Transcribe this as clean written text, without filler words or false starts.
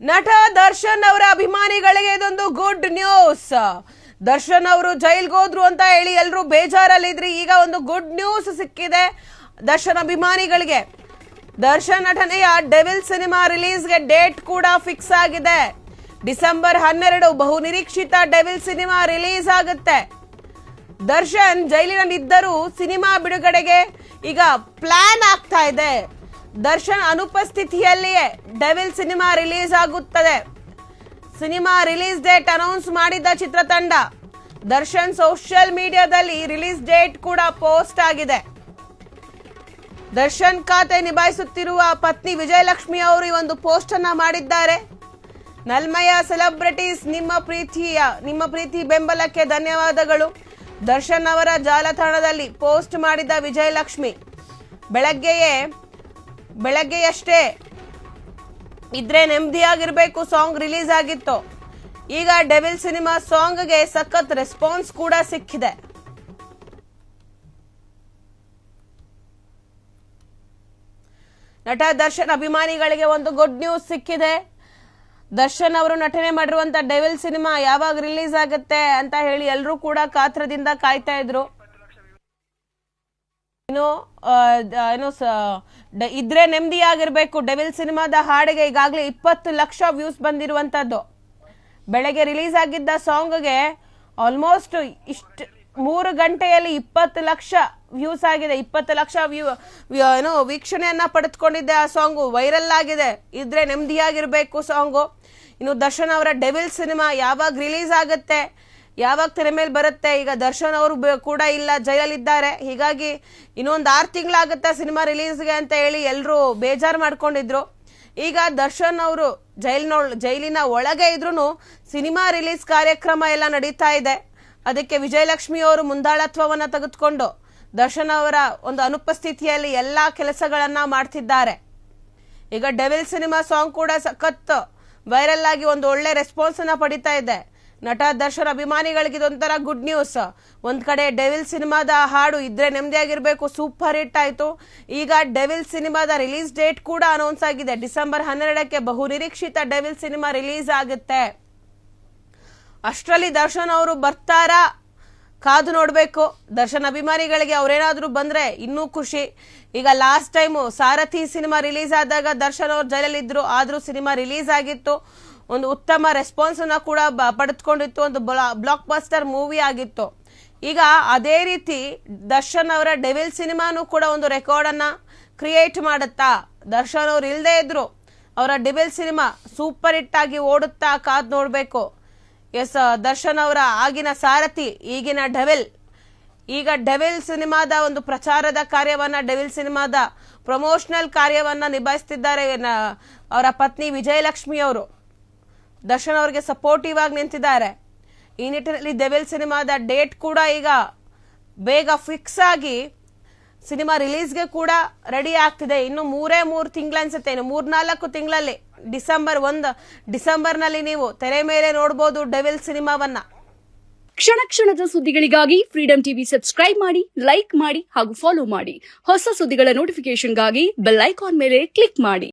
ನಟ ದರ್ಶನ್ ಅವರ ಅಭಿಮಾನಿಗಳಿಗೆ ಇದೊಂದು ಗುಡ್ ನ್ಯೂಸ್. ದರ್ಶನ್ ಅವರು ಜೈಲ್ಗೆ ಹೋದ್ರು ಅಂತ ಹೇಳಿ ಎಲ್ಲರೂ ಬೇಜಾರಲ್ಲಿದ್ರಿ. ಈಗ ಒಂದು ಗುಡ್ ನ್ಯೂಸ್ ಸಿಕ್ಕಿದೆ ದರ್ಶನ್ ಅಭಿಮಾನಿಗಳಿಗೆ. ದರ್ಶನ್ ನಟನೆಯ ಡೆವಿಲ್ ಸಿನಿಮಾ ರಿಲೀಸ್ಗೆ ಡೇಟ್ ಕೂಡ ಫಿಕ್ಸ್ ಆಗಿದೆ. ಡಿಸೆಂಬರ್ 12 ಬಹು ನಿರೀಕ್ಷಿತ ಡೆವಿಲ್ ಸಿನಿಮಾ ರಿಲೀಸ್ ಆಗುತ್ತೆ. ದರ್ಶನ್ ಜೈಲಿನಲ್ಲಿದ್ದರೂ ಸಿನಿಮಾ ಬಿಡುಗಡೆಗೆ ಈಗ ಪ್ಲಾನ್ ಆಗ್ತಾ ಇದೆ. ದರ್ಶನ್ ಅನುಪಸ್ಥಿತಿಯಲ್ಲಿಯೇ ಡೆವಿಲ್ ಸಿನಿಮಾ ರಿಲೀಸ್ ಆಗುತ್ತದೆ. ಸಿನಿಮಾ ರಿಲೀಸ್ ಡೇಟ್ ಅನೌನ್ಸ್ ಮಾಡಿದ ಚಿತ್ರತಂಡ ದರ್ಶನ್ ಸೋಷಿಯಲ್ ಮೀಡಿಯಾದಲ್ಲಿ ರಿಲೀಸ್ ಡೇಟ್ ಕೂಡ ಪೋಸ್ಟ್ ಆಗಿದೆ. ದರ್ಶನ್ ಖಾತೆ ನಿಭಾಯಿಸುತ್ತಿರುವ ಪತ್ನಿ ವಿಜಯಲಕ್ಷ್ಮಿ ಅವರು ಈ ಒಂದು ಪೋಸ್ಟ್ ಅನ್ನ ಮಾಡಿದ್ದಾರೆ. ನಲ್ಮೆಯ ಸೆಲೆಬ್ರಿಟೀಸ್, ನಿಮ್ಮ ಪ್ರೀತಿ ಬೆಂಬಲಕ್ಕೆ ಧನ್ಯವಾದಗಳು. ದರ್ಶನ್ ಅವರ ಜಾಲತಾಣದಲ್ಲಿ ಪೋಸ್ಟ್ ಮಾಡಿದ ವಿಜಯಲಕ್ಷ್ಮಿ, ಬೆಳಗ್ಗೆಯಷ್ಟೇ ಇದ್ರೆ ನೆಮ್ಮದಿಯಾಗಿರ್ಬೇಕು ಸಾಂಗ್ ರಿಲೀಸ್ ಆಗಿತ್ತು. ಈಗ ಡೆವಿಲ್ ಸಿನಿಮಾ ಸಾಂಗ್ಗೆ ಸಖತ್ ರೆಸ್ಪಾನ್ಸ್ ಕೂಡ ಸಿಕ್ಕಿದೆ. ನಟ ದರ್ಶನ್ ಅಭಿಮಾನಿಗಳಿಗೆ ಒಂದು ಗುಡ್ ನ್ಯೂಸ್ ಸಿಕ್ಕಿದೆ. ದರ್ಶನ್ ಅವರು ನಟನೆ ಮಾಡಿರುವಂತ ಡೆವಿಲ್ ಸಿನಿಮಾ ಯಾವಾಗ ರಿಲೀಸ್ ಆಗುತ್ತೆ ಅಂತ ಹೇಳಿ ಎಲ್ಲರೂ ಕೂಡ ಕಾತ್ರದಿಂದ ಕಾಯ್ತಾ ಇದ್ರು. ಇದ್ರೆ ನೆಮ್ಮದಿಯಾಗಿರ್ಬೇಕು ಡೆವಿಲ್ ಸಿನಿಮಾದ ಹಾಡಿಗೆ ಈಗಾಗಲೇ 20 ಲಕ್ಷ ವ್ಯೂಸ್ ಬಂದಿರುವಂತದ್ದು. ಬೆಳಗ್ಗೆ ರಿಲೀಸ್ ಆಗಿದ್ದ ಸಾಂಗ್ಗೆ ಆಲ್ಮೋಸ್ಟ್ 3 ಗಂಟೆಯಲ್ಲಿ 20 ಲಕ್ಷ ವ್ಯೂಸ್ ಆಗಿದೆ. 20 ಲಕ್ಷ ವೀಕ್ಷಣೆಯನ್ನ ಪಡೆದುಕೊಂಡಿದ್ದೆ. ಆ ಸಾಂಗು ವೈರಲ್ ಆಗಿದೆ. ಇದ್ರೆ ನೆಮ್ಮದಿಯಾಗಿರ್ಬೇಕು ಸಾಂಗು. ಇನ್ನು ದರ್ಶನ್ ಅವರ ಡೆವಿಲ್ ಸಿನಿಮಾ ಯಾವಾಗ ರಿಲೀಸ್ ಆಗುತ್ತೆ, ಯಾವಾಗ ತೆರೆ ಮೇಲೆ ಬರುತ್ತೆ. ಈಗ ದರ್ಶನ್ ಅವರು ಕೂಡ ಇಲ್ಲ, ಜೈಲಲ್ಲಿದ್ದಾರೆ. ಹೀಗಾಗಿ ಇನ್ನೊಂದು 6 ತಿಂಗಳಾಗುತ್ತೆ ಸಿನಿಮಾ ರಿಲೀಸ್ಗೆ ಅಂತ ಹೇಳಿ ಎಲ್ಲರೂ ಬೇಜಾರು ಮಾಡ್ಕೊಂಡಿದ್ರು. ಈಗ ದರ್ಶನ್ ಅವರು ಜೈಲಿನ ಒಳಗೆ ಇದ್ರೂ ಸಿನಿಮಾ ರಿಲೀಸ್ ಕಾರ್ಯಕ್ರಮ ಎಲ್ಲ ನಡೀತಾ ಇದೆ. ಅದಕ್ಕೆ ವಿಜಯಲಕ್ಷ್ಮಿ ಅವರು ಮುಂದಾಳತ್ವವನ್ನು ತೆಗೆದುಕೊಂಡು ದರ್ಶನ್ ಅವರ ಒಂದು ಅನುಪಸ್ಥಿತಿಯಲ್ಲಿ ಎಲ್ಲಾ ಕೆಲಸಗಳನ್ನ ಮಾಡ್ತಿದ್ದಾರೆ. ಈಗ ಡೆವಿಲ್ ಸಿನಿಮಾ ಸಾಂಗ್ ಕೂಡ ಸಖತ್ ವೈರಲ್ ಆಗಿ ಒಂದು ಒಳ್ಳೆ ರೆಸ್ಪಾನ್ಸ್ ಅನ್ನ ಪಡಿತಾ ಇದೆ. ನಟ ದರ್ಶನ್ ಅಭಿಮಾನಿಗಳಿಗೆ ಇದೊಂಥರ ಗುಡ್ ನ್ಯೂಸ್. ಒಂದ್ ಕಡೆ ಡೆವಿಲ್ ಸಿನಿಮಾದ ಹಾಡು ಇದ್ರೆ ನೆಮ್ಮದಿಯಾಗಿರ್ಬೇಕು ಸೂಪರ್ ಹಿಟ್ ಆಯ್ತು. ಈಗ ಡೆವಿಲ್ ಸಿನಿಮಾದ ರಿಲೀಸ್ ಡೇಟ್ ಕೂಡ ಅನೌನ್ಸ್ ಆಗಿದೆ. ಡಿಸೆಂಬರ್ 12ಕ್ಕೆ ಬಹು ನಿರೀಕ್ಷಿತ ಡೆವಿಲ್ ಸಿನಿಮಾ ರಿಲೀಸ್ ಆಗುತ್ತೆ. ಅಷ್ಟರಲ್ಲಿ ದರ್ಶನ್ ಅವರು ಬರ್ತಾರಾ ಕಾದು ನೋಡ್ಬೇಕು. ದರ್ಶನ್ ಅಭಿಮಾನಿಗಳಿಗೆ ಅವ್ರೇನಾದ್ರೂ ಬಂದ್ರೆ ಇನ್ನೂ ಖುಷಿ. ಈಗ ಲಾಸ್ಟ್ ಟೈಮು ಸಾರಥಿ ಸಿನಿಮಾ ರಿಲೀಸ್ ಆದಾಗ ದರ್ಶನ್ ಅವರು ಜೈಲಲ್ಲಿದ್ರು, ಆದ್ರೂ ಸಿನಿಮಾ ರಿಲೀಸ್ ಆಗಿತ್ತು. ಒಂದು ಉತ್ತಮ ರೆಸ್ಪಾನ್ಸ್ ಅನ್ನ ಕೂಡ ಪಡೆದುಕೊಂಡಿತ್ತು. ಒಂದು ಬ್ಲಾಕ್ ಬಸ್ಟರ್ ಮೂವಿ ಆಗಿತ್ತು. ಈಗ ಅದೇ ರೀತಿ ದರ್ಶನ್ ಅವರ ಡೆವಿಲ್ ಸಿನಿಮಾನು ಕೂಡ ಒಂದು ರೆಕಾರ್ಡ್ ಅನ್ನ ಕ್ರಿಯೇಟ್ ಮಾಡುತ್ತಾ. ದರ್ಶನ್ ಅವರು ಇಲ್ಲದೆ ಇದ್ರು ಅವರ ಡೆವಿಲ್ ಸಿನಿಮಾ ಸೂಪರ್ ಹಿಟ್ ಆಗಿ ಓಡುತ್ತಾ ಕಾದ್ ನೋಡ್ಬೇಕು. ಎಸ್, ದರ್ಶನ್ ಅವರ ಆಗಿನ ಸಾರಥಿ, ಈಗಿನ ಡೆವಿಲ್. ಈಗ ಡೆವಿಲ್ ಸಿನಿಮಾದ ಒಂದು ಪ್ರಚಾರದ ಕಾರ್ಯವನ್ನ, ಡೆವಿಲ್ ಸಿನಿಮಾದ ಪ್ರಮೋಷನಲ್ ಕಾರ್ಯವನ್ನ ನಿಭಾಯಿಸುತ್ತಿದ್ದಾರೆ ಅವರ ಪತ್ನಿ ವಿಜಯಲಕ್ಷ್ಮಿ ಅವರು. ದರ್ಶನ್ ಅವರಿಗೆ ಸಪೋರ್ಟಿವ್ ಆಗಿ ನಿಂತಿದ್ದಾರೆ. ಈ ನಿಟ್ಟಿನಲ್ಲಿ ಡೆವಿಲ್ ಸಿನಿಮಾದ ಡೇಟ್ ಕೂಡ ಈಗ ಬೇಗ ಫಿಕ್ಸ್ ಆಗಿ ಸಿನಿಮಾ ರಿಲೀಸ್ಗೆ ಕೂಡ ರೆಡಿ ಆಗ್ತಿದೆ. ಇನ್ನು 3 ತಿಂಗಳು ಅನ್ಸುತ್ತೆ, ಇನ್ನು 3-4 ತಿಂಗಳಲ್ಲಿ ಡಿಸೆಂಬರ್ನಲ್ಲಿ ನೀವು ತೆರೆ ಮೇಲೆ ನೋಡಬಹುದು ಡೆವಿಲ್ ಸಿನಿಮಾವನ್ನ. ಕ್ಷಣ ಕ್ಷಣದ ಸುದ್ದಿಗಳಿಗಾಗಿ ಫ್ರೀಡಂ ಟಿವಿ ಸಬ್ಸ್ಕ್ರೈಬ್ ಮಾಡಿ, ಲೈಕ್ ಮಾಡಿ ಹಾಗೂ ಫಾಲೋ ಮಾಡಿ. ಹೊಸ ಸುದ್ದಿಗಳ ನೋಟಿಫಿಕೇಶನ್ಗಾಗಿ ಬೆಲ್ ಐಕಾನ್ ಮೇಲೆ ಕ್ಲಿಕ್ ಮಾಡಿ.